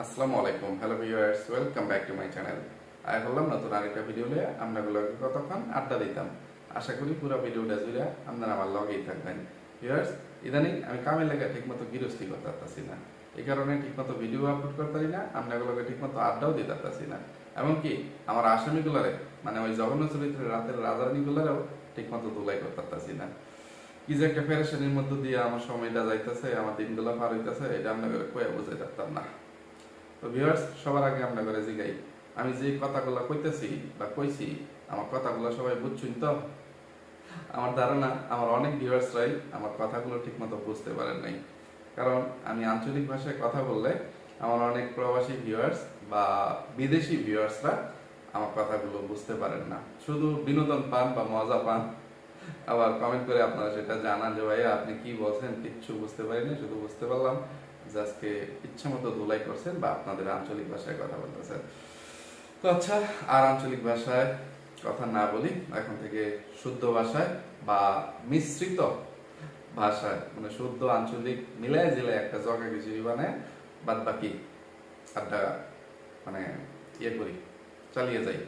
আসসালামু আলাইকুম, hello viewers, welcome back to my channel. I বললাম নতুন আরেকটা ভিডিও নিয়ে আপনাগুলোকে কতক্ষণ আড্ডা দিতাম। আশা করি পুরো ভিডিওটা জুড়ে আপনারা আমার লগেই থাকবেন। ভিউয়ার্স, ইদানিং আমি কামের লেগে ঠিকমতো গৃহস্থী করতে পারতাছি না, এই কারণে ঠিকমতো ভিডিও আপলোড করতে পারি না, আপনাগুলোকে ঠিকমতো আড্ডাও দিতে পারতাছি না। এমনকি আমার আসামিগুলারে, মানে ওই জঘন্য চরিত্রের রাতের রাজারানীগুলারেও ঠিকমতো ধুলাই করতে পারতাছি না। কি যে একটা প্যারেশানির মধ্য দিয়ে আমার সময়টা যাইতেছে, আমার দিনগুলো পার হইতেছে, এটা আপনাদের কয়ে বুঝাই পারতাম না। তো ভিউয়ার্স, সবার আগে আপনাদের জিগাই, আমি যে কথাগুলো কইতেছি বা কইছি, আমার কথাগুলো সবাই বুঝছেন তো? আমার ধারণা আমার অনেক ভিউয়ার্সরাই আমার কথাগুলো ঠিকমতো বুঝতে পারেন নাই, কারণ আমি আঞ্চলিক ভাষায় কথা বললে আমার অনেক প্রবাসী ভিউয়ার্স বা বিদেশি ভিউয়ার্সরা আমার কথাগুলো বুঝতে পারেন না, শুধু বিনোদন পান বা মজা পান। আবার কমেন্ট করে আপনারা সেটা জানান যে ভাইয়া আপনি কি বলছেন কিচ্ছু বুঝতে পারিনি, শুধু বুঝতে পারলাম যে আজকে ইচ্ছা মতো ধুলাই করছেন বা আপনাদের আঞ্চলিক ভাষায় কথা বলতেছেন। তো আচ্ছা, আর আঞ্চলিক ভাষায় কথা না বলি, এখন থেকে শুদ্ধ ভাষায় বা মিশ্রিত ভাষায়, মানে শুদ্ধ আঞ্চলিক মিলায় জিলায় একটা জগা খিচুড়ি বানায় বাদ বাকি আড্ডা মানে করি, চালিয়ে যাই।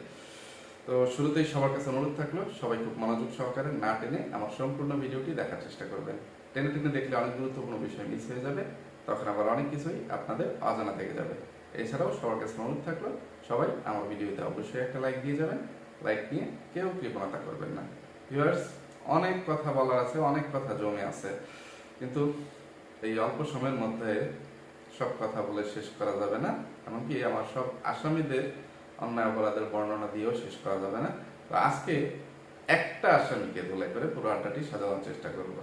তো শুরুতেই সবার কাছে অনুরোধ থাকলো, সবাই খুব মনোযোগ সহকারে না টেনে আমার সম্পূর্ণ ভিডিওটি দেখার চেষ্টা করবেন। টেনে টেনে দেখলে অনেক গুরুত্বপূর্ণ বিষয় মিস হয়ে যাবে, তখন আবার অনেক কিছুই আপনাদের অজানা থেকে যাবে। এছাড়াও সবার কাছে অনুরোধ থাকলো, সবাই আমার ভিডিওতে অবশ্যই একটা লাইক দিয়ে যাবেন। লাইক নিয়ে কেউ কৃপণতা করবেন না। ভিউয়ার্স, অনেক কথা বলার আছে, অনেক কথা জমে আছে, কিন্তু এই অল্প সময়ের মধ্যে সব কথা বলে শেষ করা যাবে না। এমনকি আমার সব আসামিদের অন্যায় অপরাধের বর্ণনা দিয়েও শেষ করা যাবে না। তো আজকে একটা আসামিকে ধুলাই করে পুরো আড্ডাটি সাজানোর চেষ্টা করব।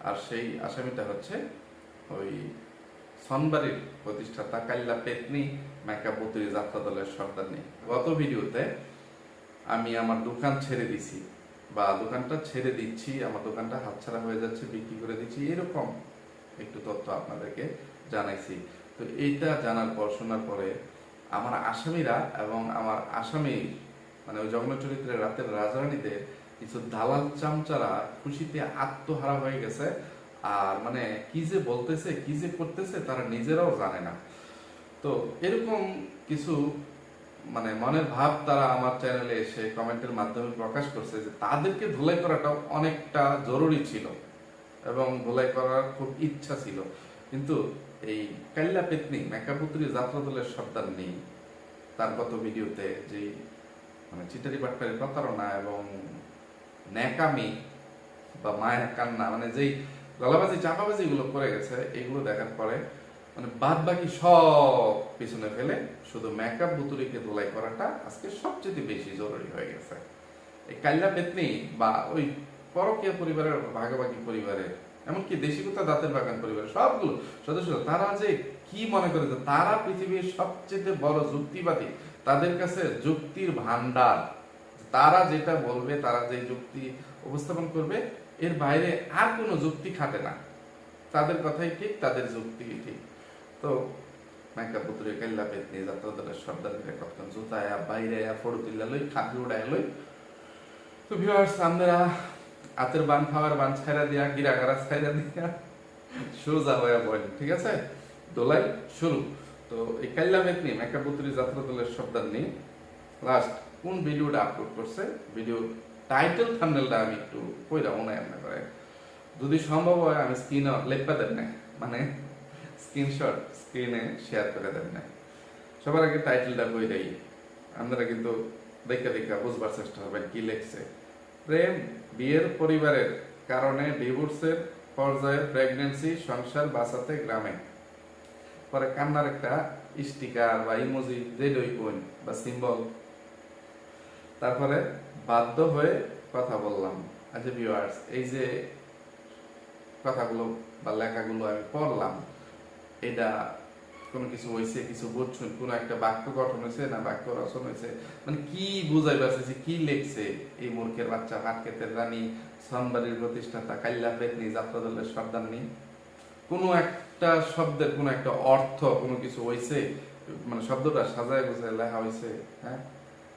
আর সেই আসামিটা হচ্ছে ওই সনবাড়ির প্রতিষ্ঠাতা কাল্লা পেতনি মেকআপ বুতুরি যাত্রা দলের সর্দারনি। গত ভিডিওতে আমি আমার দোকান ছেড়ে দিছি বা দোকানটা ছেড়ে দিচ্ছি, আমার দোকানটা হাতছাড়া হয়ে যাচ্ছে, বিক্রি করে দিচ্ছি, এরকম একটু তথ্য আপনাদেরকে জানাইছি। তো এইটা জানার পর, শোনার পরে আমার আসামিরা এবং আমার আসামি মানে ওই জঘন্য চরিত্রের রাতের রাজরানীদের কিছু দালাল চামচারা খুশিতে আত্মহারা হয়ে গেছে। আর মানে কি যে বলতেছে, কি যে করতেছে তারা নিজেরাও জানে না। তো এরকম কিছু মানে মনের ভাব তারা আমার চ্যানেলে এসে কমেন্টের মাধ্যমে প্রকাশ করছে যে তাদেরকে ধুলাই করাটাও অনেকটা জরুরি ছিল এবং ধুলাই করার খুব ইচ্ছা ছিল, কিন্তু এই কাল্লা পেতনি মেকাপুত্রী যাত্রা দলের সর্দার নেই তার গত ভিডিওতে যে মানে চিটারি বাটপারি প্রতারণা এবং ন্যাকামি বা মায়ের কান্না, মানে যেই গলাবাজি চাপাবাজি গুলো করে গেছে, এগুলো দেখার পরে মানে বাদ বাকি সব পিছনে ফেলে শুধু মেকআপ বুতুরিকে ধোলাই করাটা আজকে সবচেয়ে বেশি জরুরি হয়ে গেছে। এই কাল্লা পেতনি বা ওই পরকীয় পরিবারের ভাগাভাগি পরিবারের, এমনকি দেশিকতা দাঁতের বাগান পরিবারের সবগুলো সদস্য, তারা যে কি মনে করে যে তারা পৃথিবীর সবচেয়ে বড় যুক্তিবাদী, তাদের কাছে যুক্তির ভান্ডার, তারা যেটা বলবে, তারা যে যুক্তি উপস্থাপন করবে, এর বাইরে আর কোনো যুক্তি খাটে না, তাদের কথাই ঠিক, তাদের যুক্তি ঠিক। তো মেকআপ পুতুরে কাল্লা পেতনি যাত্রা দলের সর্দারকে কখন জুতায় বাইরে ফটো তুললা লই, খাদ্য উড়ায় লই। তো ভিউয়ার্স, আমরা হাতের বান খাওয়ার বান ছাইরা দিয়া, গিরাগারা ছাইরা দিয়া সোজা হয়ে বলেন, ঠিক আছে? দোলাই শুরু। তো এই কাল্লা পেতনি মেকআপ পুতুরি যাত্রা দলের সর্দার নিয়ে লাস্ট কোন ভিডিওটা আপলোড করছে, ভিডিও টাইটেল থাম্বনেলটা আমি একটু কইরা মনে এমন করে, যদি সম্ভব হয় আমি স্ক্রিনে লেখা দেন না, মানে স্ক্রিনশট স্ক্রিনে শেয়ার করে দেন না। সবার আগে টাইটেলটা কই দেই, আপনারা কিন্তু দেখা দেখা বুঝবার চেষ্টা করবেন কি লেখছে। প্রেম বিয়ের পরিবারের কারণে ডিভোর্সের পর্যায়ে প্রেগন্যান্সি সংসার বাঁচাতে গ্রামে, পরে কান্নার একটা স্টিকার বা ইমোজি যেটাই কোন বা সিম্বল, তারপরে বাধ্য হয়ে কথা বললাম। আচ্ছা ভিউয়ার্স, এই যে কথাগুলো বা লেখাগুলো আমি পড়লাম, এটা কোনো কিছু হয়েছে, কিছু বুঝছেন, কোনো একটা বাক্য গঠন হয়েছে না বাক্য রচনা হয়েছে, মানে কি বুঝাই পারছে, কি লেখছে এই মূর্খের বাচ্চা হাটকেতের রানী সনবাড়ির প্রতিষ্ঠাতা কাল্লা পেতনি যাত্রা দলের সর্দার নেই, কোনো একটা শব্দের কোনো একটা অর্থ কোনো কিছু হয়েছে, মানে শব্দটা সাজায় গোছায় লেখা হয়েছে, হ্যাঁ?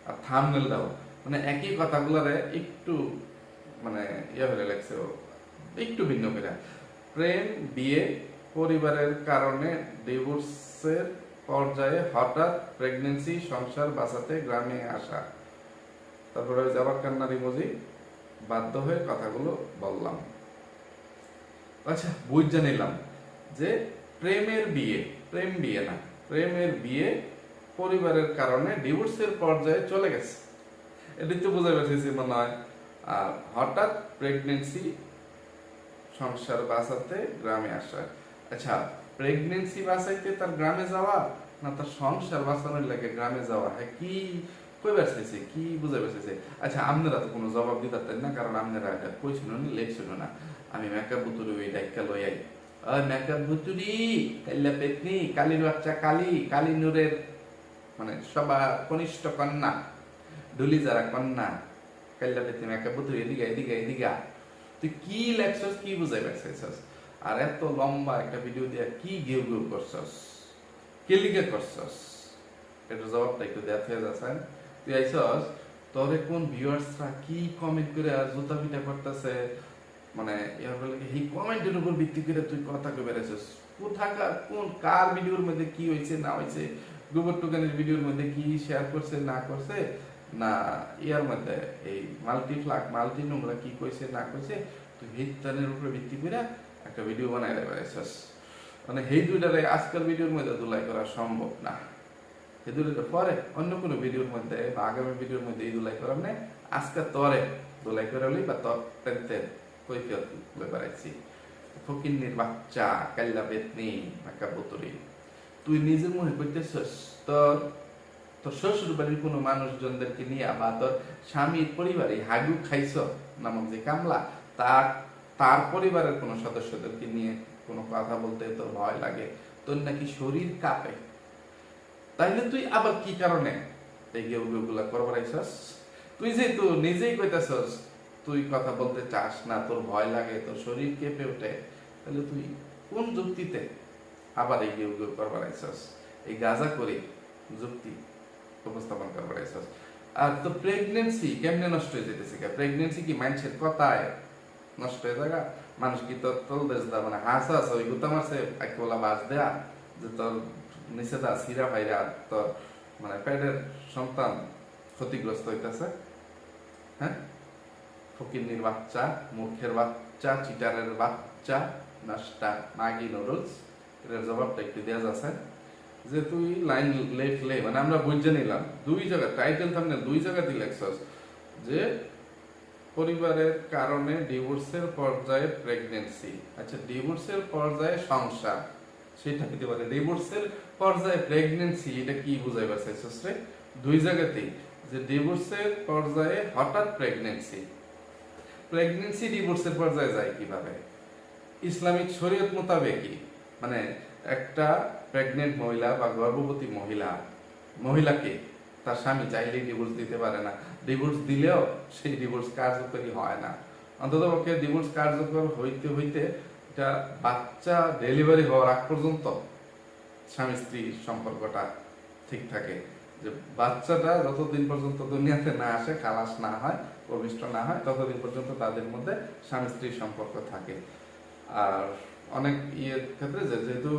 আর থাম্বনেলটাও মানে একই কথাগুলারে একটু মানে ইয়ে হয়ে লেখছে, একটু ভিন্ন করে। প্রেম বিয়ে পরিবারের কারণে ডিভোর্সের পর্যায়ে হঠাৎ প্রেগনেন্সি সংসার বাঁচাতে গ্রামে আসা। তারপরে আবার কান্নার ইমোজি, বাধ্য হয়ে কথাগুলো বললাম। আচ্ছা, বুঝে নিলাম যে প্রেমের বিয়ে, প্রেম বিয়ে না, প্রেমের বিয়ে পরিবারের কারণে ডিভোর্সের পর্যায়ে চলে গেছে, এটি তো বোঝা পেরেছি মনে হয়। আর হঠাৎ প্রেগনেন্সি সংসার বাঁচাতে গ্রামে আসা। আচ্ছা, প্রেগনেন্সি বাঁচাইতে তার গ্রামে যাওয়া না তার সংসার বাঁচানোর লাগে গ্রামে যাওয়া, হ্যাঁ কি কই বাঁচাইছে, কি বুঝে বাঁচাইছে? আচ্ছা, আপনারা তো কোনো জবাব দিতে না, কারণ আপনারা এটা কইছিল না, লেখছিল না। আমি মেকআপ বুতুরি ওই ডাইকা লই আই, ওই মেকআপ বুতুরি কাল্লা পেতনি, কালীর বাচ্চা কালী, কালী নূরের মানে সবা কনিষ্ঠ কন্যা, ডুলি যারা কন্যা, কাল্লা পেতনি মেকআপ বুতুরি, এদিকে এদিকে এদিকে, তুই কি লেখছস, কি বুঝাই পারছিস? আর এত লম্বা একটা ভিডিও দিয়ে কি গেউ গেউ করছস, কে লিখে করছস? এটার জবাবটা একটু দেওয়া হয়ে যাচ্ছে। তুই আইছস, তোরে কোন ভিউয়ার্সরা কি কমেন্ট করে আর জুতা পিটা করতেছে, মানে এই কমেন্টের উপর ভিত্তি করে তুই কথা কই বেড়েছিস, কোথাকার কোন কার ভিডিওর মধ্যে কি হয়েছে না হয়েছে, গোবর টুকানের ভিডিওর মধ্যে কি শেয়ার করছে না করছে, না ইয়ার মধ্যে এই মাল্টিপ্লাক মাল্টি নোংরা কি কইছে না কইছে, তুই ভিত্তানের উপরে ভিত্তি করে একটা ভিডিও বানাই বেড়েছিস। মানে এই দুইটারে আজকের ভিডিওর মধ্যে দুলাই করা সম্ভব না। এই দুইটা পরে অন্য কোনো ভিডিওর মধ্যে বা আগামী ভিডিওর মধ্যে এই দুলাই করার নেই, আজকে তরে দুলাই করে লই বা তোর টেনতে কৈফিয়ত লই বেড়াইছি। ফকিন্নির বাচ্চা, কাল্লা বেতনি, মাকা বুতুরি, তুই নিজের মনে করতেছস তোর তোর শ্বশুর বাড়ির কোনো মানুষজনদেরকে নিয়ে বা তোর স্বামীর পরিবারে হাগু খাইছ নামক যে কামলা, তার তার পরিবারের কোনো সদস্যদেরকে নিয়ে কোনো কথা বলতে তোর ভয় লাগে, তোর নাকি শরীর কাঁপে, তাইলে তুই আবার কি কারণে এই গেউগুলা করবার আইছস? তুই যেহেতু নিজেই কইতাছস তুই কথা বলতে চাস না, তোর ভয় লাগে, তোর শরীর কেঁপে ওঠে, তাহলে তুই কোন যুক্তিতে আবার এই গেউ গেউ করবার আইছস? এই গাঁজা করে যুক্তি উপস্থাপন করবার আইছস। আর তো প্রেগনেন্সি কেমনে নষ্ট হয়ে যেতেছে? প্রেগনেন্সি কি মানুষের কথায় নষ্ট হয়ে যাগা? মানুষ কি তোর তোল দেশ দা মানে হাস হাস ওই গুতা মারছে একলা বাস দেয়া যে তোর নিচে দা সিরা ভাইরা তোর মানে পেটের সন্তান ক্ষতিগ্রস্ত হইতেছে? হ্যাঁ, ফকিন্নির বাচ্চা, মূর্খের বাচ্চা, চিটারের বাচ্চা, নাস্তা ম্যাগি নুডলস, এটার জবাবটা একটু দেওয়া যাচ্ছে যে তুই লাইন লেখলে মানে আমরা বুঝে নিলাম দুই জায়গা টাইটেল থামনে দুই জায়গাতেই লেখছস যে পরিবারের কারণে ডিভোর্সের পর্যায়ে প্রেগনেন্সি। আচ্ছা, ডিভোর্সের পর্যায়ে সংসার, সেটা হতে পারে ডিভোর্সের পর্যায়ে প্রেগনেন্সি, এটা কি বুঝাই পারছিস রে? দুই জায়গাতেই যে ডিভোর্সের পর্যায়ে হঠাৎ প্রেগনেন্সি, প্রেগনেন্সি ডিভোর্সের পর্যায়ে যায় কিভাবে? ইসলামিক শরীয়ত মোতাবেকই মানে একটা প্রেগনেন্ট মহিলা বা গর্ভবতী মহিলাকে তার স্বামী চাইলেই ডিভোর্স দিতে পারে না, ডিভোর্স দিলেও সেই ডিভোর্স কার্যকরী হয় না। অন্ততপক্ষে ডিভোর্স কার্যকর হইতে হইতে এটা বাচ্চা ডেলিভারি হওয়ার আগ পর্যন্ত স্বামী স্ত্রী সম্পর্কটা ঠিক থাকে, যে বাচ্চাটা যতদিন পর্যন্ত দুনিয়াতে না আসে, খালাস না হয়, প্রবিষ্ট না হয়, ততদিন পর্যন্ত তাদের মধ্যে স্বামী স্ত্রীর সম্পর্ক থাকে। আর অনেক ইয়ের ক্ষেত্রে যেহেতু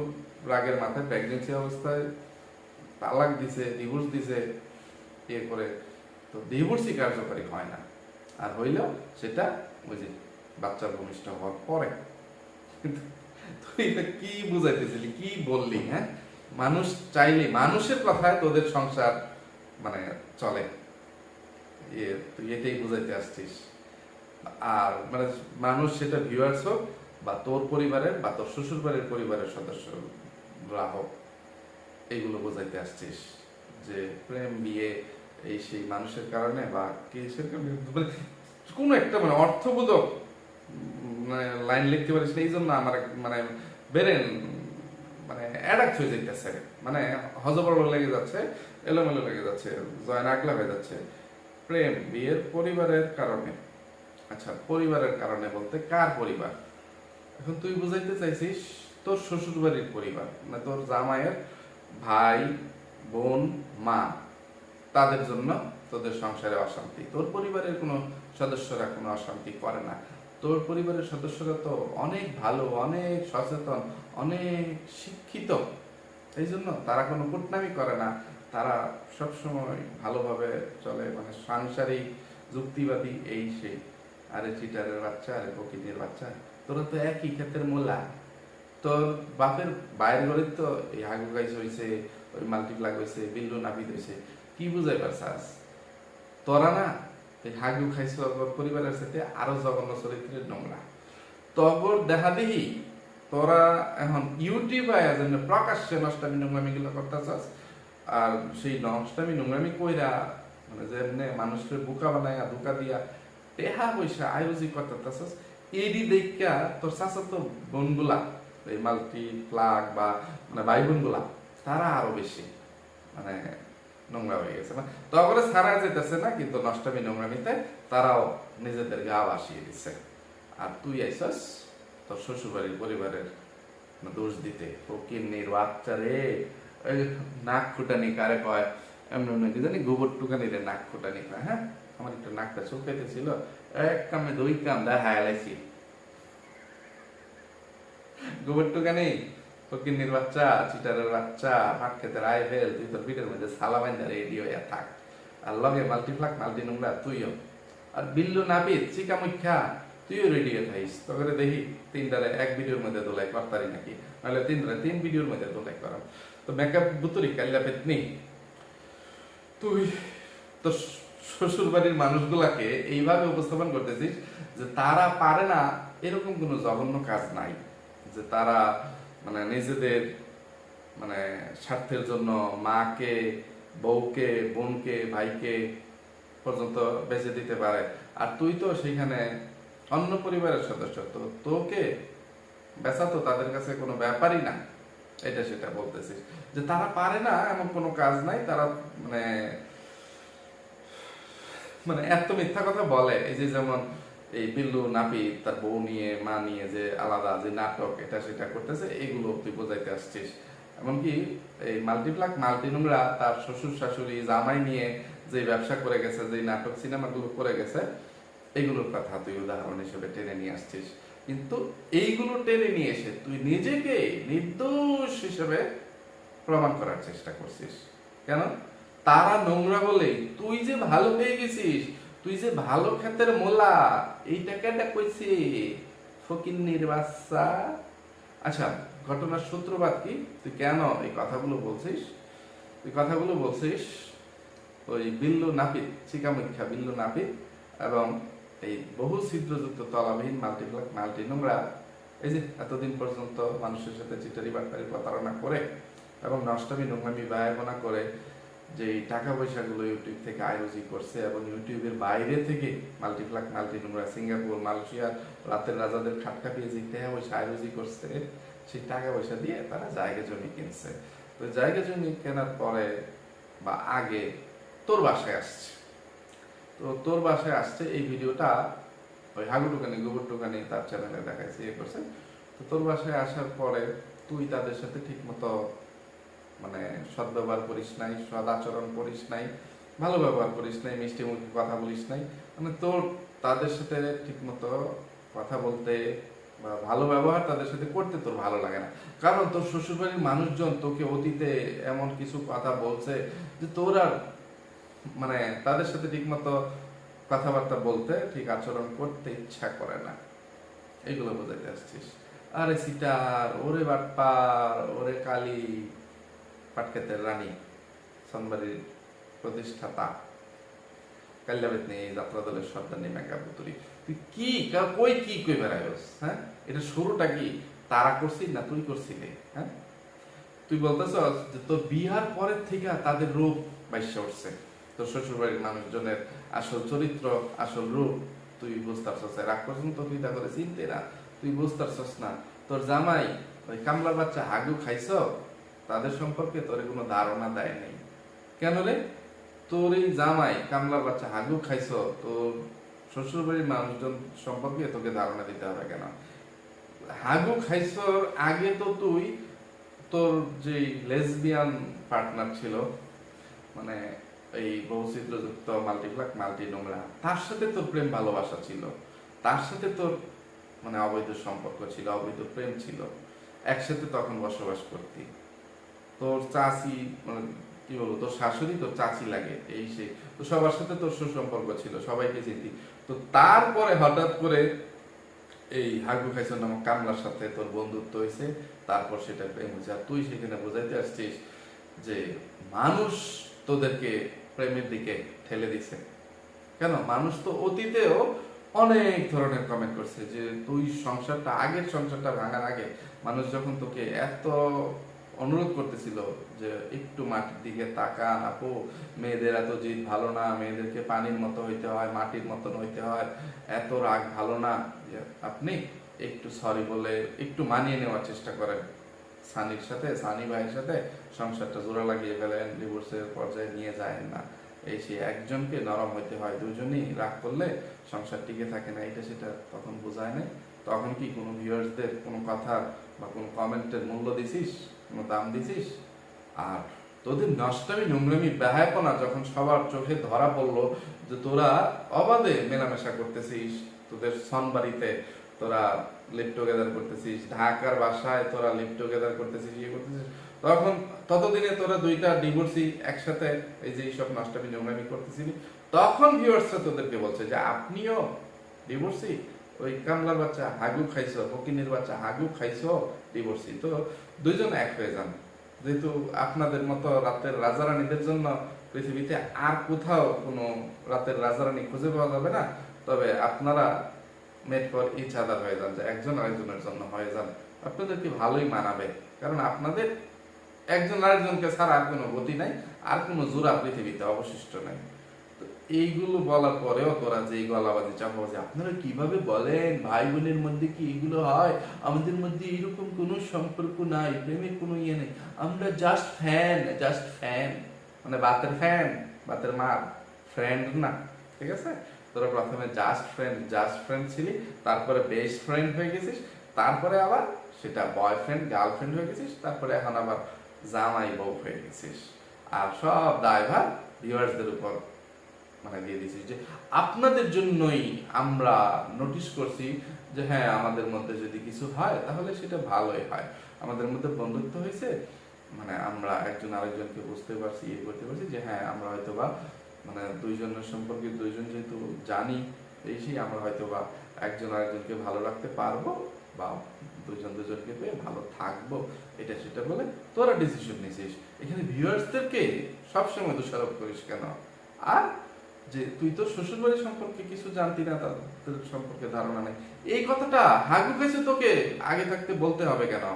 রাগের মাথায় প্রেগনেন্সি অবস্থায় তালাক দিছে, ডিভোর্স দিছে, ইয়ে করে, তো ডিভোর্সই কার্যকরী হয় না, আর হইলেও সেটা ওই যে বাচ্চার ভূমিষ্ঠ হওয়ার পরে। কিন্তু তুই এটা কি বুঝাইতেছিলি, কি বললি? হ্যাঁ, মানুষ চাইলে মানুষের কথায় তোদের সংসার মানে চলে, তুই এটাই বুঝাইতে আসছিস। আর মানে মানুষ সেটা ভিউয়ার্স হোক বা তোর পরিবারের বা তোর শ্বশুর বাড়ির পরিবারের সদস্যরা হোক, এইগুলো বোঝাইতে আসছিস যে প্রেম বিয়ে এই সেই মানুষের কারণে বা কিসের কারণে, মানে কোনো একটা মানে অর্থবোধক মানে লাইন লিখতে পারিস না, এই জন্য আমার মানে বেরেন মানে অ্যাডাক্ট হয়ে যাইতেছে, মানে হজবরল লেগে যাচ্ছে, এলোমেলো লেগে যাচ্ছে, জয় নাকলা হয়ে যাচ্ছে। প্রেম বিয়ের পরিবারের কারণে। আচ্ছা, পরিবারের কারণে বলতে কার পরিবার? এখন তুই বুঝাইতে চাইছিস তোর শ্বশুর বাড়ির পরিবার, মানে তোর জামাইয়ের ভাই বোন মা, তাদের জন্য তোদের সংসারে অশান্তি। তোর পরিবারের কোনো সদস্যরা কোনো অশান্তি করে না, তোর পরিবারের সদস্যরা তো অনেক ভালো, অনেক সচেতন, অনেক শিক্ষিত, এই জন্য তারা কোনো কুটনামি করে না, তারা সবসময় ভালোভাবে চলে, মানে সাংসারিক যুক্তিবাদী এই সেই। আরে চিটারের বাচ্চা, আরে প্রকৃতির বাচ্চা, তোরা তো একই ক্ষেতের মূলা। তোর বাপের বাইরের ঘরে তো এই হাগু গাইস হয়েছে, ওই মাল্টিপ্লাগ হয়েছে, বিল্লু নাপিত হয়েছে, কি বুঝাই পারছাস? তোরা না এই হাগু খাইছ পরিবারের সাথে আরো জঘন্য চরিত্রের নোংরা। তগর দেখা দেখি তোরা এখন ইউটিউব আয়ার জন্য প্রকাশ্যে নষ্টামি নোংরামি গুলো করতেছাস। আর সেই নষ্টামি নোংরামি কইরা মানে যেমনে মানুষের বোকা বানায় ধোকা দিয়া টেহা পয়সা আয়োজি করতেছাস, এডি দেখা তোর চাচাতো বোনগুলা, এই মাল্টিপ্লাগ বা মানে ভাই বোনগুলা, তারা আরো বেশি মানে নোংরা হয়ে গেছে। মানে তখন ছাড়া যেতেছে না, কিন্তু নষ্টামি নোংরামিতে তারাও নিজেদের গা ভাসিয়ে দিচ্ছে। আর তুই আইসস তোর শ্বশুরবাড়ির পরিবারের দোষ দিতে। ফকিন্নির বাচ্চা রে, ওই নাক ফুটানি কারে কয়, এমন এমন কি জানি গোবর টুকানি রে নাক ফুটানি কয়। হ্যাঁ, আমার একটু নাকটা চুলকাইতে ছিল, এক কামে দুই কাম দেখা এলাইছি। গোবর টুকানি, ফকিন্নির বাচ্চা, চিটারের বাচ্চা, ভাত খেতে রায় ফেল, তুই তোর পিঠের মধ্যে সালা বাইন্দা রেডি হইয়া থাক। আর লগে মাল্টিপ্লাক মাল্টি নোংরা তুইও। আর বিল্লু নাপিত চিকা মুখ্যা, তুইও রেডি হয়ে থাকিস। তখন দেখি তিনটারে এক ভিডিওর মধ্যে দোলাই করতারি নাকি, নাহলে তিনটারে তিন ভিডিওর মধ্যে দোলাই করাম। তো মেকআপ বুতুরি কাল্লা পেতনি, তুই তোর শ্বশুর বাড়ির মানুষগুলাকে এইভাবে উপস্থাপন করতেছিস যে তারা পারে না, এরকম কোনো জঘন্য কাজ নাই। যে তারা মানে নিজেদের মানে স্বার্থের জন্য মাকে, বউকে, বোনকে, ভাইকে পর্যন্ত বেঁচে দিতে পারে। আর তুই তো সেখানে অন্য পরিবারের সদস্য, তো তোকে বেচা তো তাদের কাছে কোনো ব্যাপারই না। এটা সেটা বলতেছিস যে তারা পারে না, এমন কোনো কাজ নাই। তারা মানে মানে এত মিথ্যা কথা বলে। এই যে যেমন এই বিল্লু নাপিত তার বউ নিয়ে, মা নিয়ে যে আলাদা যে নাটক এটা সেটা করতেছে, এগুলো তুই বোঝাইতে আসছিস। এমনকি এই মাল্টিপ্লাক মাল্টি নোংরা তার শ্বশুর শাশুড়ি জামাই নিয়ে যে ব্যবসা করে গেছে, যে নাটক সিনেমাগুলো করে গেছে, এগুলোর কথা তুই উদাহরণ হিসেবে টেনে নিয়ে আসছিস। কিন্তু এইগুলো টেনে নিয়ে এসে তুই নিজেকে নির্দোষ হিসেবে প্রমাণ করার চেষ্টা করছিস। কেন? তারা নোংরা বলেই তুই যে ভালো পেয়ে গেছিস, তুই যে ভালো ক্ষেতের মোলা, এই টাকাটা কইছি ফকিন্নির বাচ্চা। আচ্ছা, ঘটনার সূত্রপাত কি? তুই কেন এই কথাগুলো বলছিস? তুই কথাগুলো বলছিস ওই বিল্লু নাপিত, চিকামুখ্যা বিল্লু নাপিত এবং এই বহু ছিদ্রযুক্ত তলাবিহীন মাল্টিপ্লাক মাল্টি নোংরা, এই যে এতদিন পর্যন্ত মানুষের সাথে চিটারি বাটপারি প্রতারণা করে এবং নষ্টামি নোংরামি ব্যয়বনা করে যে টাকা পয়সাগুলো ইউটিউব থেকে আয়োজি করছে, এবং ইউটিউবের বাইরে থেকে মাল্টিপ্লাক মাল্টি নোংরা সিঙ্গাপুর, মালয়েশিয়া, রাতের রাজাদের খাটকা পেয়ে যে টাকা পয়সা আয়োজি করছে, সেই টাকা পয়সা দিয়ে তারা জায়গা জমি কিনছে। তো জায়গা জমি কেনার পরে বা আগে তোর বাসায় আসছে। তো তোর বাসায় আসছে এই ভিডিওটা ওই হাগু টুকানি গোবর টুকানি তার চ্যানেলে দেখাইছে, ইয়ে করছে। তো তোর বাসায় আসার পরে তুই তাদের সাথে ঠিক মতো মানে সদ্ব্যবহার করিস নাই, সদ আচরণ করিস নাই, ভালো ব্যবহার করিস নাই, মিষ্টি মুখে কথা বলিস নাই। মানে তোর তাদের সাথে ঠিক মতো কথা বলতে বা ভালো ব্যবহার তাদের সাথে করতে তোর ভালো লাগে না। কারণ তোর শ্বশুরবাড়ির মানুষজন তোকে অতীতে এমন কিছু কথা বলছে যে তোর আর মানে তাদের সাথে ঠিক মতো কথাবার্তা বলতে, ঠিক আচরণ করতে ইচ্ছা করে না। এইগুলো বোঝাইতে আসছিস। আরে সিটার, ওরে বাটপার, ওরে কালী, পাটক্ষেতের রানী, সনবাড়ির প্রতিষ্ঠাতা, কাল্যাবেত নেই যাত্রা দলের সর্দারনি মেকআপ বুতুরি, তুই কি কই কি কই বেড়াইস? হ্যাঁ, এটা শুরুটা কি তারা করছিস না তুই করছিলি? হ্যাঁ, তুই বলতেছ যে তোর বিহার পরের থেকে তাদের রূপ বাইসা উঠছে, তোর শ্বশুরবাড়ির মানুষজনের আসল চরিত্র, আসল রূপ তুই বুঝতে পারছস। রাগ পর্যন্ত তুই তা করে চিনতে না, তুই বুঝতে পারছস না। তোর জামাই ওই কামলার বাচ্চা হাগু খাইছ, তাদের সম্পর্কে তোর কোনো ধারণা দেয় নেই। কেন রে? তোর এই জামাই কামলার বাচ্চা হাগু খাইছ, তোর শ্বশুরবাড়ির মানুষজন সম্পর্কে তোকে ধারণা দিতে হবে কেন? হাগু খাইছ আগে তো তুই তোর যে লেসবিয়ান পার্টনার ছিল, মানে এই বহুচিত্রযুক্ত মাল্টিপ্লাক মাল্টি নোংরা, তার সাথে তোর প্রেম ভালোবাসা ছিল, তার সাথে তোর মানে অবৈধ সম্পর্ক ছিল, অবৈধ প্রেম ছিল, একসাথে তখন বসবাস করতি। তোর চাচি মানে কি বলবো, তোর শাশুড়ি তোর চাচি লাগে, এই সেই, তো সবার সাথে তোর সুসম্পর্ক ছিল, সবাইকে চিনতি। তো তারপরে হঠাৎ করে এই হাগু খাইছন নামক কামলার সাথে তোর বন্ধুত্ব হয়েছে, তারপর সেটা প্রেম হয়েছে। আর তুই সেখানে বোঝাইতে আসছিস যে মানুষ তোদেরকে প্রেমের দিকে ঠেলে দিছে। কেন? মানুষ তো অতীতেও অনেক ধরনের কমেন্ট করছে যে তুই সংসারটা, আগের সংসারটা ভাঙার আগে মানুষ যখন তোকে এত অনুরোধ করতেছিল যে একটু মাটির দিকে তাকা আপু, মেয়েদের এত জিদ ভালো না, মেয়েদেরকে পানির মতো হইতে হয়, মাটির মতন হইতে হয়, এত রাগ ভালো না, যে আপনি একটু সরি বলে একটু মানিয়ে নেওয়ার চেষ্টা করেন সানির সাথে, সানি ভাইয়ের সাথে সংসারটা জোড়া লাগিয়ে ফেলেন, ডিভোর্সের পর্যায়ে নিয়ে যায় না। এই সে একজনকে নরম হইতে হয়, দুজনই রাগ করলে সংসার টিকে থাকে না, এটা সেটা তখন বোঝায় না। তখন কি কোনো ভিউয়ার্সদের কোনো কথা বা কোনো কমেন্টের মূল্য দিছিস, কোনো দাম দিছিস? আর তোদের নষ্টামি নোংরামি বেহায়াপনা যখন সবার চোখে ধরা পড়লো যে তোরা অবাধে মেলামেশা করতেছিস, তোদের সনবাড়িতে তোরা লিভ টুগেদার করতেছিস, ঢাকার বাসায় তোরা লিভ টুগেদার করতেছিস, ইয়ে করতেছিস, তখন ততদিনে তোরা দুইটা ডিভোর্সি একসাথে এই যে এইসব নষ্টামি নোংরামি করতেছিলি, তখন ভিউয়ার্সরা তোদেরকে বলছে যে আপনিও ডিভোর্সি, ওই কামলার বাচ্চা হাগু খাইছো, ফকিনের বাচ্চা হাগু খাইছো, ডিভোর্সি। তো দুইজন এক হয়ে যান, যেহেতু আপনাদের মতো রাতের রাজারানীদের জন্য পৃথিবীতে আর কোথাও কোনো রাতের রাজারানী খুঁজে পাওয়া যাবে না, তবে আপনারা মেড ফর ইচ আদার হয়ে যান, যে একজন আরেকজনের জন্য হয়ে যান, আপনাদেরকে ভালোই মানাবে। কারণ আপনাদের একজন আরেকজনকে ছাড়া আর কোনো গতি নাই, আর কোনো জোড়া পৃথিবীতে অবশিষ্ট নাই। তো এইগুলো বলার পরেও তোরা যে গলাবাজি চাপাবাজি, আপনারা কিভাবে বলেন, ভাই বোনের মধ্যে কি এগুলো হয়? আমাদের মধ্যে এইরকম কোনো সম্পর্ক নাই, প্রেমের কোনো ইয়ে নেই, আমরা জাস্ট ফ্যান, জাস্ট ফ্যান, মানে বাতের ফ্যান, বাতের মার ফ্রেন্ড না, ঠিক আছে? তোরা প্রথমে জাস্ট ফ্রেন্ড ছিলি, তারপরে বেস্ট ফ্রেন্ড হয়ে গেছিস, তারপরে আবার সেটা বয়ফ্রেন্ড গার্লফ্রেন্ড হয়ে গেছিস, তারপরে এখন আবার জামাই বউ হয়ে গেছিস। আর সব দায়ভার ভিউয়ার্সদের উপর মানে দিয়ে দিছিস যে আপনাদের জন্যই আমরা নোটিশ করছি যে হ্যাঁ আমাদের মধ্যে যদি কিছু হয় তাহলে সেটা ভালোই হয়, আমাদের মধ্যে বন্ধুত্ব হয়েছে, মানে আমরা একজন আরেকজনকে বুঝতে পারছি, ইয়ে করতে পারছি যে হ্যাঁ আমরা হয়তো বা মানে দুইজনের সম্পর্কে দুইজন যেহেতু জানি, এই সেই আমরা হয়তো বা একজন আরেকজনকে ভালো রাখতে পারবো বা দুজন দুজনকে পেয়ে ভালো থাকবো, এটা সেটা বলে তোরা ডিসিশন নিছিস। এখানে ভিউয়ার্সদেরকে সবসময় দোষারোপ করিস কেন? আর যে তুই তো শ্বশুর বাড়ি সম্পর্কে কিছু জানতি না, তাদের সম্পর্কে ধারণা নেই, এই কথাটা হাগু খাইছে তোকে আগে থাকতে বলতে হবে কেন?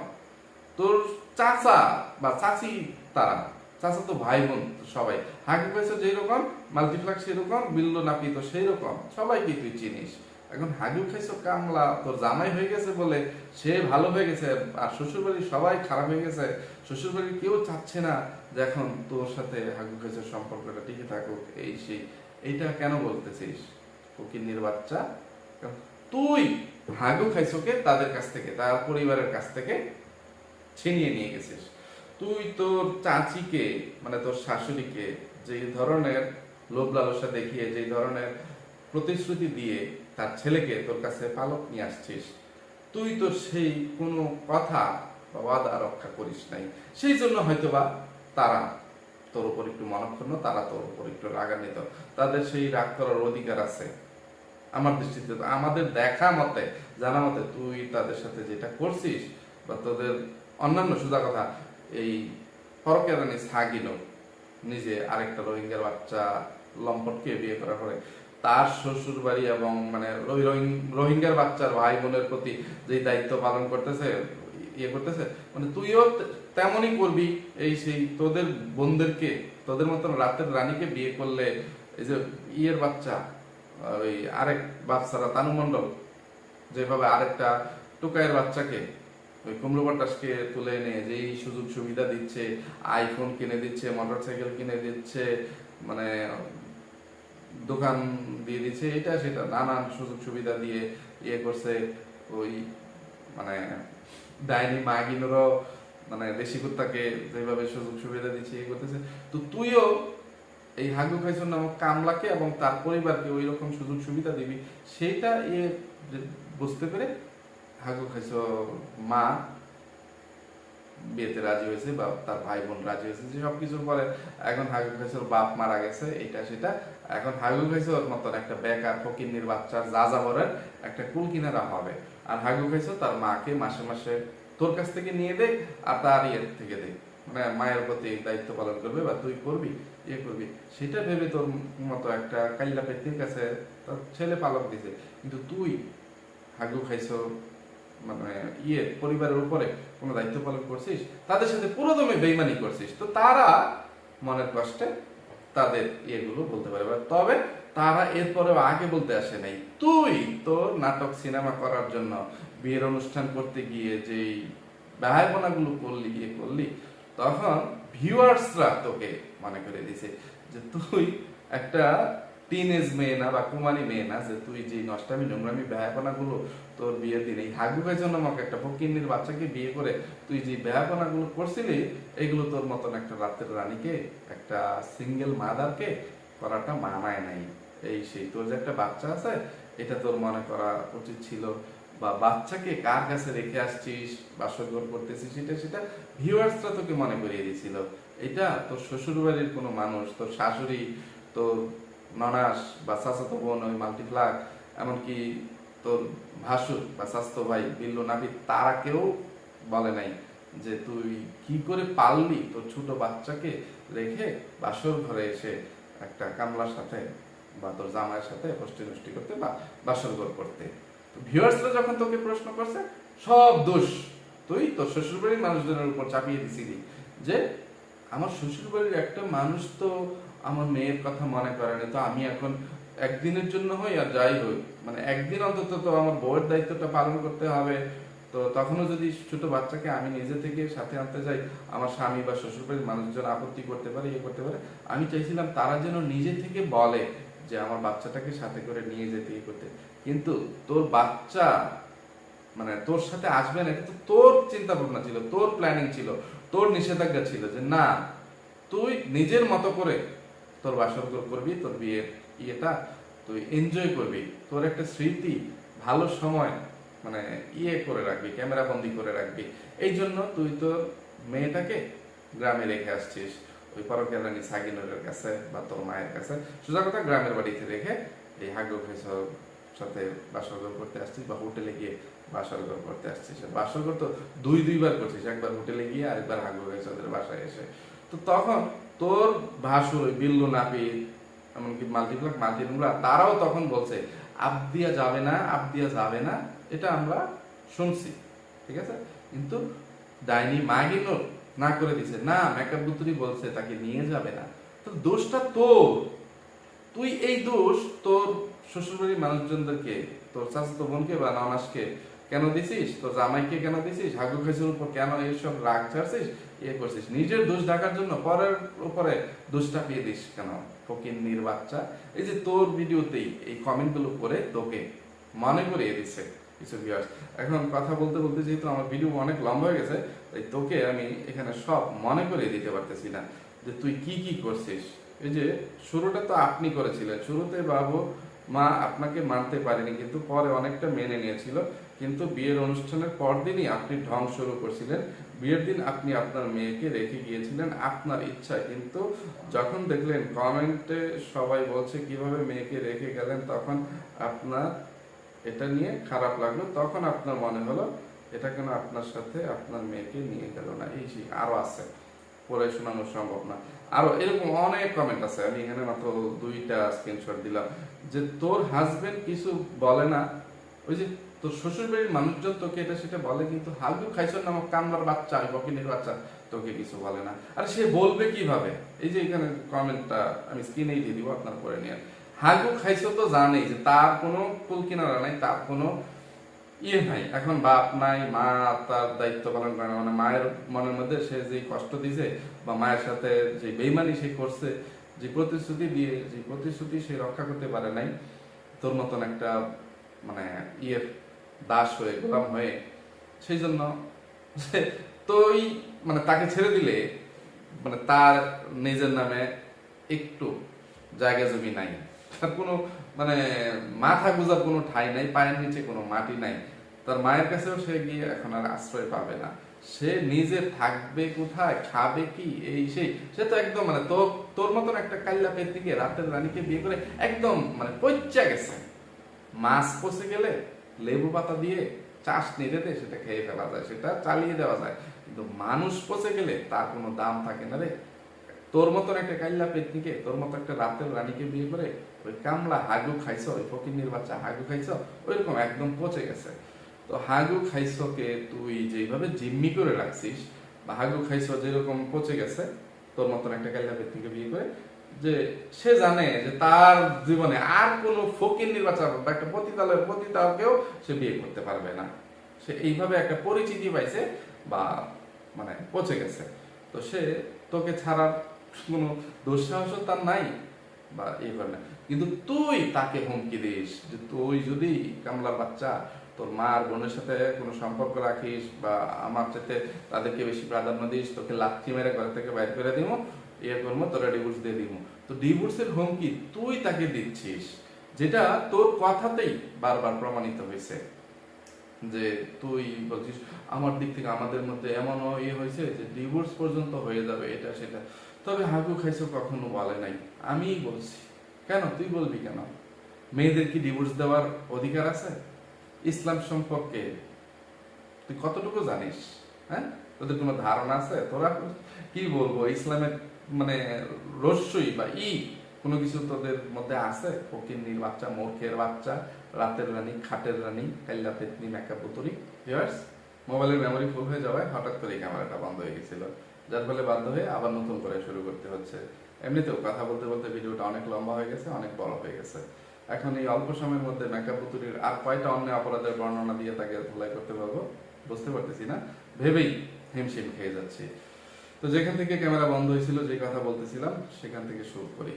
তোর চাচা বা চাচি, তারা চাচা তো ভাই বোন সবাই, হাগু খাইছে যেই রকম, মাল্টিপ্লেক্স সেরকম, বিল্লো নাপি তো সেই রকম, সবাইকে তুই চিনিস। এখন হাগু খাইছো কামলা তোর জামাই হয়ে গেছে বলে সে ভালো হয়ে গেছে, আর শ্বশুর বাড়ির সবাই খারাপ হয়ে গেছে, শ্বশুর বাড়ির কেউ চাচ্ছে না যে এখন তোর সাথে হাগু খাইছোর সম্পর্কটা টিকে থাকুক, এই সেই, এইটা কেন বলতেছিস ফকিন্নির বাচ্চা? তুই হাগু খাইছোকে তাদের কাছ থেকে, তার পরিবারের কাছ থেকে ছিনিয়ে নিয়ে গেছিস। তুই তোর চাচিকে মানে তোর শাশুড়িকে যেই ধরনের লোভ লালসা দেখিয়ে, যেই ধরনের প্রতিশ্রুতি দিয়ে তার ছেলেকে তোর কাছে পালক নিয়ে আসছিস, তুই তো সেই কোনো কথা বা ওয়াদা রক্ষা করিস নাই, সেই জন্য হয়তোবা তারা তোর উপর একটু মনক্ষুণ্ণ, তারা তোর উপর একটু রাগান্বিত, তাদের সেই রাগ করার অধিকার আছে। আমার দৃষ্টিতে, আমাদের দেখা মতে, জানা মতে, তুই তাদের সাথে যেটা করছিস বা তোদের অন্যান্য সোজা কথা, এই ফরকেরানি সাগিল নিজে আরেকটা রোহিঙ্গার বাচ্চা লম্পটকে বিয়ে করার পরে তার শ্বশুর বাড়ি এবং মানে ওই রোহিঙ্গার বাচ্চার ভাই বোনের প্রতি যে দায়িত্ব পালন করতেছে, ইয়ে করতেছে, মানে তুইও তেমনই করবি। এই সেই তোদের বোনদেরকে, তোদের মতন রাতের রানীকে বিয়ে করলে, এই যে ইয়ের বাচ্চা, ওই আরেক বাচ্চারা তানু মণ্ডল যেভাবে আরেকটা টুকাইয়ের বাচ্চাকে, ওই কুমড়ো পটাশকে তুলে এনে যেই সুযোগ সুবিধা দিচ্ছে, আইফোন কিনে দিচ্ছে, মোটরসাইকেল কিনে দিচ্ছে, মানে দোকান দিয়ে দিচ্ছে, এটা সেটা নানান সুযোগ সুবিধা দিয়ে ইয়ে করছে, ওই মানে ডাইনি মাগিনেরও মানে দেশি কুত্তাকে যেভাবে সুযোগ সুবিধা দিচ্ছে ইয়ে করতেছে, তো তুইও এই হাগু খাইছুন নামক কামলাকে এবং তার পরিবারকে ওই রকম সুযোগ সুবিধা দিবি, সেইটা ইয়ে বুঝতে পেরে হাগু খাইছ মা বিয়েতে রাজি হয়েছে বা তার ভাই বোন রাজি হয়েছে, যে সবকিছুর পরে এখন হাগু খাইছে ওর বাপ মারা গেছে, এটা সেটা। এখন হাগু খাইছে ওর মতন একটা বেকার ফকিন্নির বাচ্চার যা যাবরের একটা কুল কিনারা হবে। আর হাগু খাইছে তার মাকে মাসে মাসে তোর কাছ থেকে নিয়ে দে আর তার ইয়ের থেকে দে, মানে মায়ের প্রতি দায়িত্ব পালন করবে বা তুই করবি করবি, সেটা ভেবে তোর মতো একটা কাইল্লা পেত্তির কাছে তোর ছেলে পালক দিছে। কিন্তু তুই হাগু খাইছো মানে পরিবারের উপরে কোনো দায়িত্ব পালন করছিস, তাদের সাথে পুরোদমে বেইমানি করছিস, তো তারা মনের কষ্টে তাদের ইয়েগুলো বলতে পারে। তবে তারা এরপরেও আগে বলতে আসে নাই, তুই তোর নাটক সিনেমা করার জন্য বিয়ের অনুষ্ঠান করতে গিয়ে যেই ব্যয়বনাগুলো করলি তখন ভিউয়ার্সরা তোকে মনে করে দিছে যে তুই একটা টিনেজ মেয়ে না বা কুমারী মেয়ে না, যে তুই যে নষ্টামি নোংরামি ব্যয়াপনা গুলো তোর বিয়ের দিন এই হাগু ভাই জন্য আমাকে একটা ফকিন্নির বাচ্চাকে বিয়ে করে তুই যে ব্যয়াপনা গুলো করছিলি, এগুলো তোর মতন একটা রাতের রানীকে, একটা সিঙ্গেল মাদারকে করাটা মানায় নাই। এই সেই তোর যে একটা বাচ্চা আছে এটা তোর মনে করা উচিত ছিল, বা বাচ্চাকে কার কাছে রেখে আসছিস বাসরঘর করতেছিস, সেটা সেটা ভিউয়ার্সরা তোকে মনে করিয়ে দিয়েছিল। এটা তোর শ্বশুর বাড়ির কোনো মানুষ, তোর শাশুড়ি, তোর ননাস বা চাচাতো বোন ওই মাল্টিপ্লাক, এমনকি তোর ভাসুর বা স্বাস্থ্য ভাই বিল্লু নাবিদ, তারা কেউ বলে নাই যে তুই কি করে পারলি তোর ছোট বাচ্চাকে রেখে বাসর ঘরে এসে একটা কামলার সাথে বা তোর জামাইয়ের সাথে হস্টি নষ্টি করতে বা বাসর ঘর করতে। ভিউয়ার্সরা যখন তোকে প্রশ্ন করছে, সব দোষ তুই তোর শ্বশুরবাড়ির মানুষজনের উপর চাপিয়ে দিছিলি, যে আমার শ্বশুরবাড়ির একটা মানুষ তো আমার মেয়ের কথা মনে করেনি, তো আমি এখন একদিনের জন্য হই আর যাই হই, মানে একদিন অন্তত তো আমার বউয়ের দায়িত্বটা পালন করতে হবে। তো তখনও যদি ছোট বাচ্চাকে আমি নিজে থেকে সাথে আনতে যাই, আমার স্বামী বা শ্বশুরবাড়ির মানুষজন আপত্তি করতে পারে, করতে পারে। আমি চাইছিলাম তারা যেন নিজে থেকে বলে যে আমার বাচ্চাটাকে সাথে করে নিয়ে যেতে করতে। কিন্তু তোর বাচ্চা মানে তোর সাথে আসবে না, এটা তো তোর চিন্তা ভাবনা ছিল, তোর প্ল্যানিং ছিল, তোর নিষেধাজ্ঞা ছিল যে না তুই নিজের মতো করে তোর বাসর করবি, তোর বিয়ের ইয়েটা তুই এনজয় করবি, তোর একটা স্মৃতি ভালো সময় মানে করে রাখবি, ক্যামেরা বন্দি করে রাখবি। এই জন্য তুই তোর মেয়েটাকে গ্রামে রেখে আসছিস ওই পরকের রানী সাগিনুরের কাছে বা তোর মায়ের কাছে, সোজা কথা গ্রামের বাড়িতে রেখে এই হাগু ফেসর সাথে বাসরঘর করতে আসছিস বা হোটেলে গিয়ে বাসরঘর করতে আসছিস। বাসরঘর তো দুইবার করছিস, একবার হোটেলে গিয়ে আরেকবার হাগু ফেসরদের বাসায় এসে। তো তখন তোর ভাসুর বিল্লু নাপিত এমনকি মাল্টিপ্লাক মাল্টিনুরা তারাও তখন বলছে আবদিয়া যাবে না, আবদিয়া যাবে না, এটা আমরা শুনছি, ঠিক আছে। কিন্তু ডাইনি মাগিনও না করে দিছে, না মেকআপ বুতুরি বলছে তাকে নিয়ে যাবে না। তো দোষটা তোর, তুই এই দোষ তোর শ্বশুরবাড়ির মানুষজনদেরকে, তোর চাচাতো বোনকে বা ননাসকে কেন দিছিস, তোর জামাইকে কেন দিছিস, হাগু খাইসের উপর কেন এইসব রাগ ছাড়ছিস, করছিস নিজের দোষ ঢাকার জন্য, পরের উপরে দোষটা পেয়ে দিস কেন ফকিন্নির বাচ্চা। এই যে তোর ভিডিওতেই এই কমেন্ট গুলো করে তোকে মনে করিয়ে দিচ্ছে কিছু ভিউয়ার্স। এখন কথা বলতে বলতে যেহেতু আমার ভিডিও অনেক লম্বা হয়ে গেছে, তাই তোকে আমি এখানে সব মনে করিয়ে দিতে পারতেছি না যে তুই কি কি করছিস। এই যে শুরুটা তো আপনি করেছিলেন, শুরুতে বাবু মা আপনাকে মানতে পারেনি, কিন্তু পরে অনেকটা মেনে নিয়েছিল। কিন্তু বিয়ের অনুষ্ঠানের পরদিনই আপনি ঢং শুরু করছিলেন। বিয়ের দিন আপনি আপনার মেয়েকে রেখে গিয়েছিলেন আপনার ইচ্ছায়, কিন্তু যখন দেখলেন কমেন্টে সবাই বলছে কিভাবে মেয়েকে রেখে গেলেন, তখন আপনার এটা নিয়ে খারাপ লাগলো। তখন আপনার মনে হলো এটা কেন আপনার সাথে আপনার মেয়েকে নিয়ে গেল না। এই আরো আছে, পড়ে শোনানো সম্ভব না, আরো এরকম অনেক কমেন্ট আছে। আমি এখানে মাত্র 2টা স্ক্রিনশট দিলাম। যে তোর হাজবেন্ড কিছু বলে না, ওই যে তোর শ্বশুর বাড়ির মানুষজন তোকে এটা সেটা বলে, কিন্তু হাগু খাইছর নামক কামলার বাচ্চা বকিনের বাচ্চা তোকে কিছু বলে না। আর সে বলবে কিভাবে? এই যে এখানে কমেন্টটা আমি স্ক্রিনেই দিয়ে দিব, আপনার পরে নিয়ে। হাগু খাইছো তো জানেই যে তার কোনো কুল কিনারা নাই, তার কোনো নাই, এখন বাপ নাই, মা তার দায়িত্ব পালন করে না, মানে মায়ের মনের মধ্যে সে যে কষ্ট দিছে বা মায়ের সাথে যে বেইমানি সে করছে, যে প্রতিশ্রুতি দিয়ে যে প্রতিশ্রুতি সে রক্ষা করতে পারে নাই, তোর মতন একটা মানে দাস হয়ে গোলাম হয়ে, সেই জন্য তুই মানে তাকে ছেড়ে দিলে মানে তার নিজের নামে একটু জায়গা জমি নাই, তার কোনো মানে মাথা গুজার কোনো ঠাঁই নাই, পায়ের নিচে কোনো মাটি নাই, তার মায়ের কাছেও সে গিয়ে এখন আর আশ্রয় পাবে না। সে নিজে থাকবে কোথায়, খাবে কি, এই সেই, সে তো একদম মানে তোর তোর মতন একটা কাল্লা পেত্নিকে, রাতের রানীকে বিয়ে করে একদম মানে পচা গেছে। মাছ পচে গেলে লেবু পাতা দিয়ে চাষনি রেঁধে সেটা খেয়ে ফেলা যায়, সেটা চালিয়ে দেওয়া যায়, কিন্তু মানুষ পচে গেলে তার কোনো দাম থাকে না রে। তোর মতন একটা কাইল্লা পেতনিকে, তোর মতো একটা রাতের রানীকে বিয়ে করে ওই কামলা হাগু খাইছো, ওই ফকিন্নির বাচ্চা হাগু খাইছো, ওইরকম একদম পচে গেছে। তো হাগু খাইছোকে তুই যেভাবে জিম্মি করে রাখছিস, বা হাগু খাইছো যেরকম পচে গেছে, তোর মতন একটা কাইল্লা পেতনিকে বিয়ে করে, যে সে জানে যে তার জীবনে আর কোনো ফকিন্নির বাচ্চা বা একটা পতিতালয়ের পতিতাকেও সে বিয়ে করতে পারবে না। সে এইভাবে একটা পরিচিতি পাইছে, বা মানে পচে গেছে। তো সে তোকে ছাড়ার কোনো দুঃসাহস তার নাই, বা এই করে না। কিন্তু তুই তাকে হুমকি দিস যে তুই যদি কামলার বাচ্চা তোর মা আর বোনের সাথে কোনো সম্পর্ক রাখিস, বা আমার সাথে তাদেরকে বেশি প্রাধান্য দিস, তোকে লাথি মেরে ঘর থেকে বাইর করে দিব, ইয়ে করবো, তোরা ডিভোর্স দিয়ে দিব। তো ডিভোর্সের হুমকি তুই তাকে দিচ্ছিস, যেটা তোর কথাতেই বারবার প্রমাণিত হয়েছে। যে তুই বলছিস আমার দিক থেকে আমাদের মধ্যে এমনও ইয়ে হয়েছে যে ডিভোর্স পর্যন্ত হয়ে যাবে, এটা সেটা। তবে হাগু খাইছো কখনো বলে নাই, আমিই বলছি। কেন তুই বলবি কেন? মেয়েদের কি ডিভোর্স দেওয়ার অধিকার আছে? ইসলাম সম্পর্কে তুই কতটুকু জানিস? হ্যাঁ, তোদের কোনো ধারণা আছে? তোরা কি বলবো, ইসলামের মানে রস্যই বা কোনো কিছু তোদের মধ্যে আছে? ফকিন্নির বাচ্চা, মূর্খের বাচ্চা, রাতের রানী, খাটের রানী, কাল্লা পেতনি, মেকআপ পুতুরি। ভিউয়ার্স, মোবাইলের মেমোরি ফুল হয়ে যাওয়ায় হঠাৎ করে ক্যামেরাটা বন্ধ হয়ে গেছিল, যার ফলে বাধ্য হয়ে আবার নতুন করে শুরু করতে হচ্ছে। এমনিতেও কথা বলতে বলতে ভিডিওটা অনেক লম্বা হয়ে গেছে, অনেক বড় হয়ে গেছে। এখন এই অল্প সময়ের মধ্যে মেকআপ পুতুরির আর কয়টা অন্য অপরাধের বর্ণনা দিয়ে তাকে ধুলাই করতে পারবো বুঝতে পারতেছি না, ভেবেই হিমশিম খেয়ে যাচ্ছি। তো যেখান থেকে ক্যামেরা বন্ধ হয়েছিল, যে কথা বলতেছিলাম সেখান থেকে শুরু করি।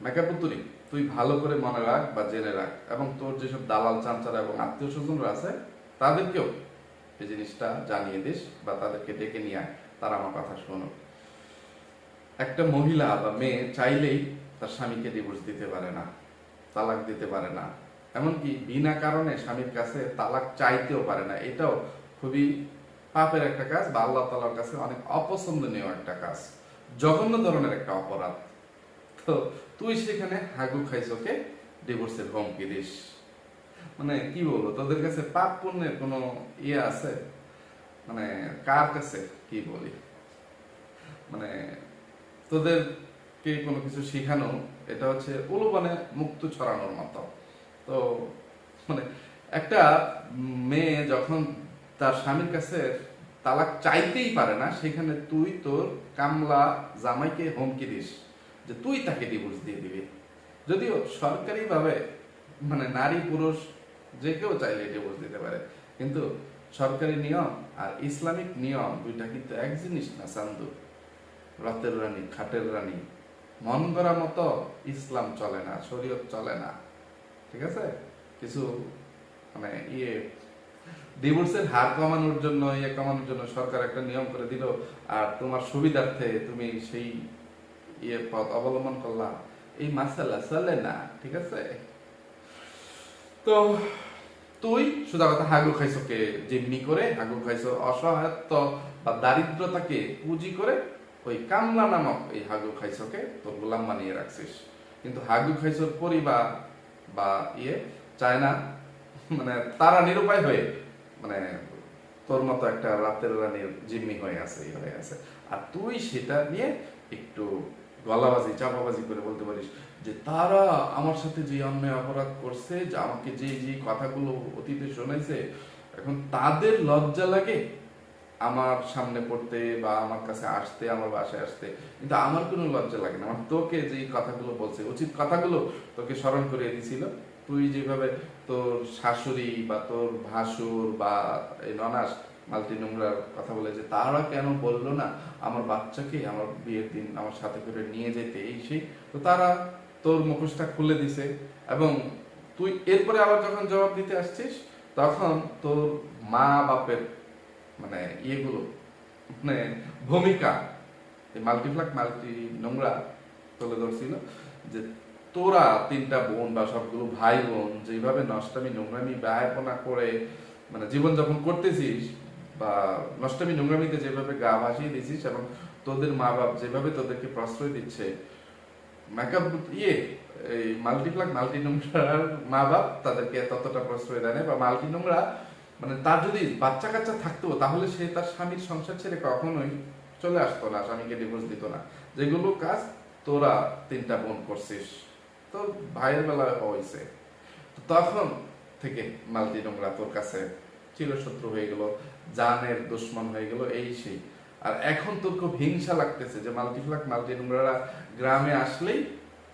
মেকআপ পুতুরি, তুই ভালো করে মনে রাখ বা জেনে রাখ, এবং তোর যেসব দালাল চামচারা এবং আত্মীয় স্বজনরা আছে তাদেরকেও এই জিনিসটা জানিয়ে দিস, বা তাদেরকে ডেকে নিয়ে আয়, তারা আমার কথা শোনো। একটা মহিলা বা মেয়ে চাইলেই তার স্বামীকে ডিভোর্স দিতে পারে না, তালাক দিতে পারে না, এমনকি বিনা কারণে স্বামীর কাছে তালাক চাইতেও পারে না। এটাও খুবই পাপের একটা কাজ, বা আল্লাহ তাআলার কাছে অনেক অপছন্দনীয় একটা কাজ, জঘন্য ধরনের একটা অপরাধ। তো তুই সেখানে হাগু খাইছোকে ডিভোর্সের হুমকি দিস, মানে কি বলবো, তোদের কাছে পাপ পুণ্যের কোনো ইয়ে আছে? মানে কার কাছে কি বলি, মানে তোদেরকে কোনো কিছু শিখানো, এটা হচ্ছে উলুবনে মুক্ত ছড়ানোর মতো। তো মানে একটা মেয়ে যখন তার স্বামীর কাছে তালাক চাইতেই পারে না, সেখানে তুই তোর কামলা জামাইকে হুমকি দিস যে তুই তাকে ডিভোর্স দিয়ে দিবি। যদিও সরকারিভাবে মানে নারী পুরুষ যে কেউ চাইলে ডিভোর্স দিতে পারে, কিন্তু সরকারি নিয়ম আর ইসলামিক নিয়ম দুইটা কিন্তু এক জিনিস না চান্দু। রাতের রানী, খাটের রানী, মন করা মতো ইসলাম চলে না, শরীয়ত চলে না, ঠিক আছে? কিছু মানে ডিভোর্সের হার কমানোর জন্য, কমানোর জন্য সরকার একটা নিয়ম করে দিল, আর তোমার সুবিধার্থে তুমি সেই পথ অবলম্বন করলা, এই মাসালা চলে না, ঠিক আছে? তো তুই সোজা কথা হাগু খাইছোকে জিম্মি করে, হাগু খাইছো অসহায়ত্ব বা দারিদ্রতাকে পুঁজি করে ওই কামলা নামক এই হাগু খাইছোকে তোর গোলাম বানিয়ে রাখছিস। কিন্তু হাগু খাইছোর পরিবার বা চায় না, মানে তারা নিরুপায় হয়ে মানে তোর মতো একটা রাতের রানীর জিম্মি হয়ে আছে, হয়ে আছে। আর তুই সেটা নিয়ে একটু গলাবাজি চাপাবাজি করে বলতে পারিস যে তারা আমার সাথে যে অন্যায় অপরাধ করছে, যে আমাকে যে যে কথাগুলো অতীতে শোনাইছে, এখন তাদের লজ্জা লাগে আমার সামনে পড়তে বা আমার কাছে আসতে, আমার বাসায় আসতে, কিন্তু আমার কোনো লজ্জা লাগে না। আমার তোকে যে কথাগুলো বলছে, উচিত কথাগুলো তোকে স্মরণ করিয়ে দিছিল। তুই যেভাবে তোর শাশুড়ি বা তোর ভাসুর বা এই ননাস মালতি নোংরার কথা বলে যে তারা কেন বললো না আমার বাচ্চাকে আমার বিয়ের দিন আমার সাথে করে নিয়ে যেতে, এই সেই, তো তারা তোর মুখোশটা খুলে দিছে। এবং তুই এরপরে আবার যখন জবাব দিতে আসছিস, তখন তোর মা বাপের মানে ইয়েগুলো মানে ভূমিকা মাল্টি নোংরা তুলে ধরছিল যে তোরা তিনটা বোন বা সবগুলো ভাই বোন যেভাবে নষ্টামি নোংরামি ব্যয়পনা করে মানে জীবনযাপন করতেছিস, বা নষ্টামি নোংরামিতে যেভাবে গা ভাসিয়ে দিছিস, এবং তোদের মা বাপ যেভাবে তোদেরকে প্রশ্রয় দিচ্ছে, মেকআপ এই মাল্টিপ্লাক মাল্টি নোংরার মা বাপ তাদেরকে ততটা প্রশ্রয় দেয় না, বা মাল্টি নোংরা মানে তার যদি বাচ্চা কাচ্চা থাকতো তাহলে সে তার স্বামীর সংসার ছেড়ে কখনোই চলে আসতো না, স্বামীকে ডিভোর্স দিত না। যেগুলো কাজ তোরা 3টা বোন করছিস, তো ভাইয়ের বেলা হয়েছে, তো তখন থেকে মালতি নোংরা তোর কাছে চিরশত্রু হয়ে গেল, জানের দুশ্মন হয়ে গেল, এই সেই। আর এখন তোর খুব হিংসা লাগতেছে যে মাল্টিপ্লাক মাল্টি নোংরারা গ্রামে আসলেই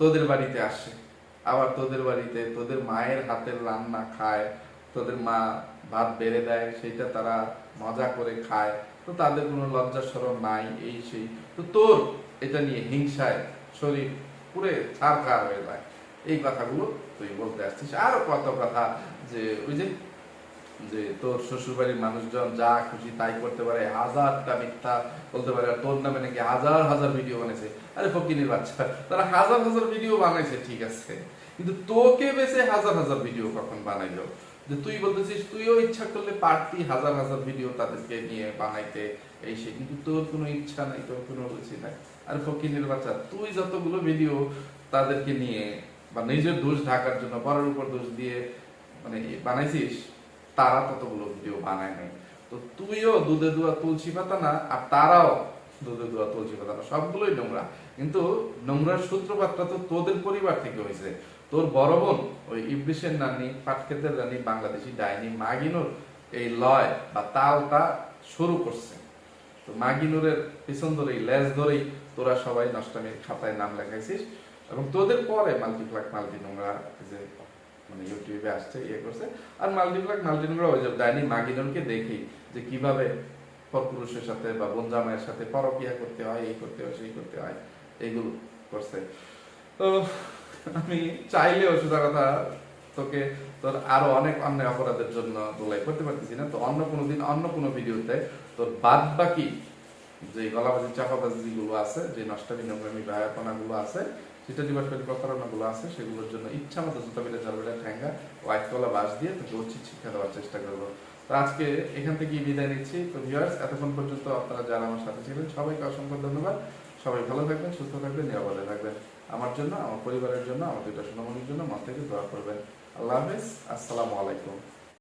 তোদের বাড়িতে আসে, আবার তোদের বাড়িতে তোদের মায়ের হাতের রান্না খায়, তোদের মা ভাত বেড়ে দেয়, সেইটা তারা মজা করে খায়, তো তাদের কোনো লজ্জা শরম নাই, এই সেই। তো তোর এটা নিয়ে হিংসায় শরীর পুরে ছাড়খাড় হয়ে যায়। এই কথাগুলো তুই বলতে আসছিস। আরো কত কথা, যে ওই যে যে তোর শ্বশুর বাড়ির মানুষজন যা খুশি তাই করতে পারে, হাজারটা মিথ্যা বলতে পারে, আর তোর নামে নাকি হাজার হাজার ভিডিও বানাইছে। আরে ফকিনের বাচ্চা, তারা হাজার হাজার ভিডিও বানাইছে ঠিক আছে, কিন্তু তোকে বেঁচে হাজার হাজার ভিডিও কখন বানাইলো? যে তুই বলতেছিস তুইও ইচ্ছা করলে পারতি হাজার হাজার ভিডিও তাদেরকে নিয়ে বানাইতে, এই সে, কিন্তু তোর কোনো ইচ্ছা নাই, তোর কোনো রুচি নাই। আর ফকিনের বাচ্চা, তুই যতগুলো ভিডিও তাদেরকে নিয়ে বা নিজের দোষ ঢাকার জন্য পরের উপর দোষ দিয়ে মানে বানাইছিস, তারা ততগুলো ভিডিও বানায় নাই। তো তুইও দুধে দুয়া তুলসী পাতা না, আর তারাও দুধে দুয়া তুলসী পাতা না, সবগুলোই নোংরা। কিন্তু নোংরার সূত্রপাতটা তো তোদের পরিবার থেকে হয়েছে। তোর বড় বোন ওই ইবলিশের নানি, পাটক্ষেতের রানী, বাংলাদেশি ডাইনি মাগিনুর এই লয় বা তালটা শুরু করছে। তো মাগিনুরের পিছন ধরেই, লেজ ধরেই তোরা সবাই নষ্টামির খাতায় নাম লেখাইছিস, এবং তোদের পরে মাল্টিপ্লাক মাল্টি নোংরা যে মানে ইউটিউবে আসছে, ইয়ে করছে। আর মাল্টিপ্লাক মাল্টি নোংরা ওই যে ডাইনি মাগিনুরকে দেখি যে কিভাবে পরপুরুষের সাথে বা বোন জামাইয়ের সাথে পরকিয়া করতে হয়, এই করতে হয়, সেই করতে হয়, এইগুলো করছে। তো আমি চাইলেও সোজা কথা তোকে তোর আরো অনেক অন্যায় অপরাধের জন্য দোলাই করতে পারতেছি না। তো অন্য কোনো দিন অন্য কোনো ভিডিওতে তোর বাদ বাকি যে গলাবাজি চাপাবাজি গুলো আছে, যে নষ্টামি নোংরামি ভায়াপনা গুলো আছে, সেটা ডিপার্টমেন্ট প্রতারণা গুলো আছে, সেগুলোর জন্য ইচ্ছা মতো জুতা পিঠে চালবেটা ঠ্যাঙ্গা হোয়াইট কলা বাস দিয়ে তোকে উচিত শিক্ষা দেওয়ার চেষ্টা করবো। তো আজকে এখান থেকে বিদায় নিচ্ছি। তো ভিউয়ার্স, এতক্ষণ পর্যন্ত আপনারা যারা আমার সাথে ছিলেন সবাইকে অসংখ্য ধন্যবাদ। সবাই ভালো থাকবেন, সুস্থ থাকবেন, নিরাপদে থাকবেন। আমার জন্য, আমার পরিবারের জন্য, আমার 2টা সোনামণির জন্য মন থেকে দোয়া করবেন। আল্লাহ হাফেজ, আসসালামু আলাইকুম।